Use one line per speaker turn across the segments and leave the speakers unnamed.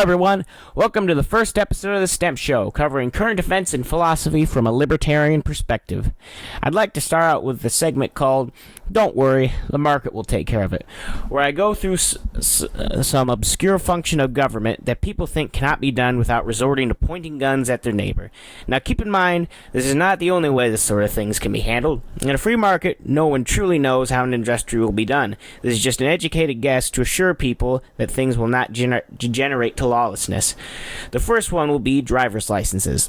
everyone. Welcome to the first episode of the Stemp Show, covering current events and philosophy from a libertarian perspective. I'd like to start out with the segment called Don't Worry, the Market Will Take Care of It, where I go through some obscure function of government that people think cannot be done without resorting to pointing guns at their neighbor. Now keep in mind, this is not the only way this sort of things can be handled. In a free market, no one truly knows how an industry will be done. This is just an educated guess to assure people that things will not degenerate to lawlessness. The first one will be driver's licenses.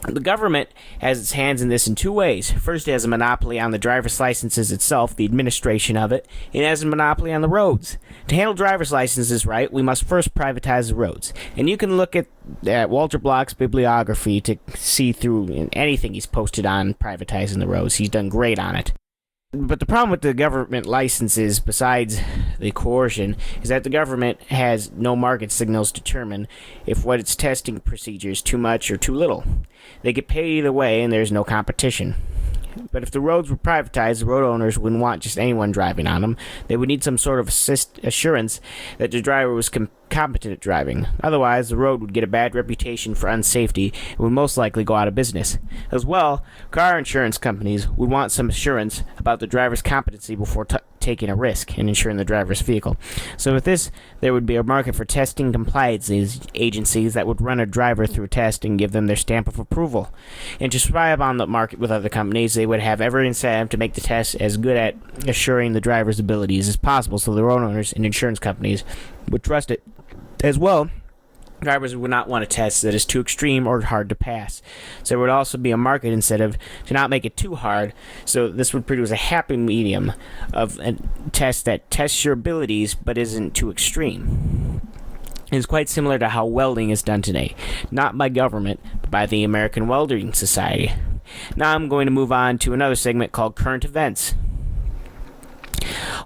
The government has its hands in this in two ways. First, it has a monopoly on the driver's licenses itself, the administration of it. It has a monopoly on the roads. To handle driver's licenses right, we must first privatize the roads. And you can look at Walter Block's bibliography to see through anything he's posted on privatizing the roads. He's done great on it. But the problem with the government licenses, besides the coercion, is that the government has no market signals to determine if what its testing procedure is too much or too little. They get paid either way, and there's no competition. But if the roads were privatized, the road owners wouldn't want just anyone driving on them. They would need some sort of assurance that the driver was competent at driving. Otherwise, the road would get a bad reputation for unsafety and would most likely go out of business. As well, car insurance companies would want some assurance about the driver's competency before taking a risk and insuring the driver's vehicle. So with this, there would be a market for testing compliance agencies that would run a driver through a test and give them their stamp of approval. And to survive on the market with other companies, they would have every incentive to make the test as good at assuring the driver's abilities as possible, so the road owners and insurance companies would trust it. As well, drivers would not want a test that is too extreme or hard to pass. So there would also be a market incentive to not make it too hard, so this would produce a happy medium of a test that tests your abilities but isn't too extreme. It's quite similar to how welding is done today, not by government, but by the American Welding Society. Now I'm going to move on to another segment called Current Events.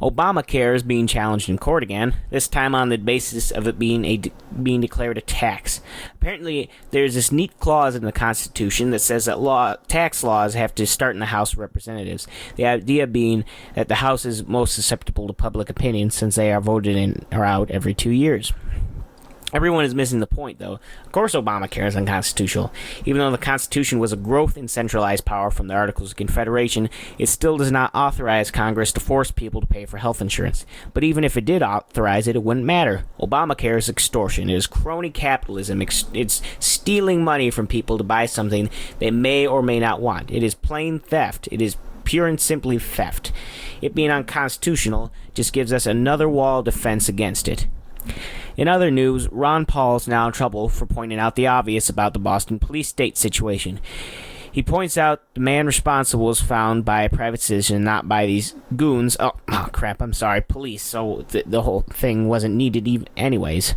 Obamacare is being challenged in court again, this time on the basis of it being declared a tax. Apparently, there's this neat clause in the Constitution that says that tax laws have to start in the House of Representatives. The idea being that the House is most susceptible to public opinion since they are voted in or out every 2 years. Everyone is missing the point, though. Of course Obamacare is unconstitutional. Even though the Constitution was a growth in centralized power from the Articles of Confederation, it still does not authorize Congress to force people to pay for health insurance. But even if it did authorize it, it wouldn't matter. Obamacare is extortion. It is crony capitalism. It's stealing money from people to buy something they may or may not want. It is plain theft. It is pure and simply theft. It being unconstitutional just gives us another wall of defense against it. In other news, Ron Paul is now in trouble for pointing out the obvious about the Boston police state situation. He points out the man responsible was found by a private citizen, not by these goons. Police, so the whole thing wasn't needed even anyways.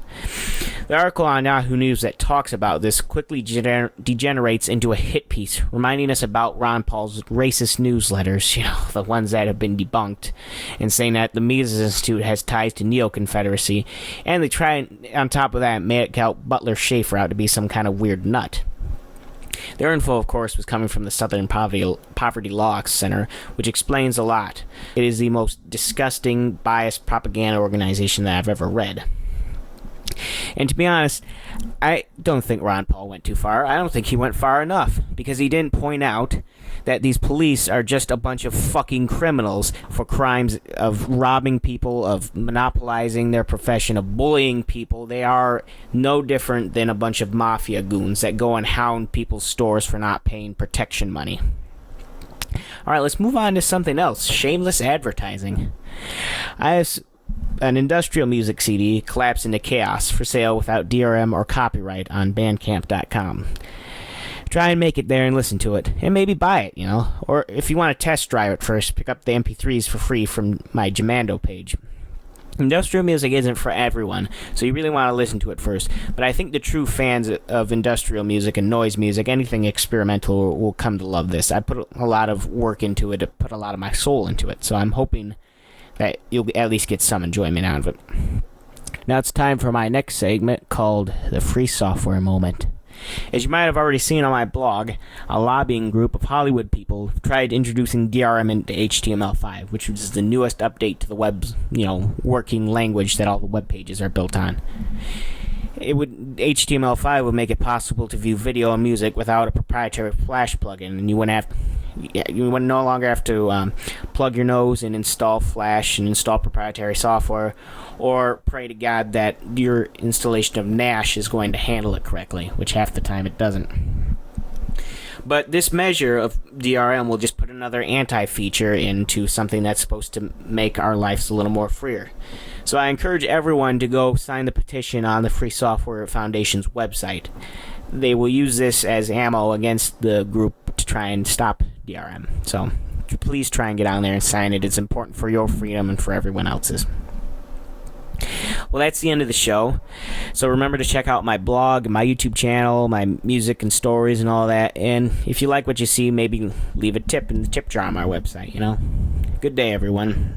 The article on Yahoo News that talks about this quickly degenerates into a hit piece, reminding us about Ron Paul's racist newsletters, the ones that have been debunked, and saying that the Mises Institute has ties to Neo-Confederacy, and they try, on top of that, make out Butler Schaefer out to be some kind of weird nut. Their info, of course, was coming from the Southern Poverty Law Center, which explains a lot. It is the most disgusting, biased propaganda organization that I've ever read. And to be honest, I don't think Ron Paul went too far. I don't think he went far enough, because he didn't point out that these police are just a bunch of fucking criminals for crimes of robbing people, of monopolizing their profession, of bullying people. They are no different than a bunch of mafia goons that go and hound people's stores for not paying protection money. Alright, let's move on to something else. Shameless advertising. I have an industrial music CD, Collapse into Chaos, for sale without DRM or copyright on Bandcamp.com. Try and make it there and listen to it, and maybe buy it, Or if you want to test drive it first, pick up the MP3s for free from my Jamando page. Industrial music isn't for everyone, so you really want to listen to it first. But I think the true fans of industrial music and noise music, anything experimental, will come to love this. I put a lot of work into it, I put a lot of my soul into it, so I'm hoping that you'll at least get some enjoyment out of it. Now it's time for my next segment called The Free Software Moment. As you might have already seen on my blog, a lobbying group of Hollywood people tried introducing DRM into HTML5, which is the newest update to the web's, working language that all the web pages are built on. HTML5 would make it possible to view video and music without a proprietary Flash plugin, and you would no longer have to plug your nose and install Flash and install proprietary software, or pray to God that your installation of Nash is going to handle it correctly, which half the time it doesn't. But this measure of DRM will just put another anti-feature into something that's supposed to make our lives a little more freer. So I encourage everyone to go sign the petition on the Free Software Foundation's website. They will use this as ammo against the group to try and stop DRM. So please try and get on there and sign it. It's important for your freedom and for everyone else's. Well, that's the end of the show. So remember to check out my blog, my YouTube channel, my music and stories and all that. And if you like what you see, maybe leave a tip in the tip jar on our website, Good day, everyone.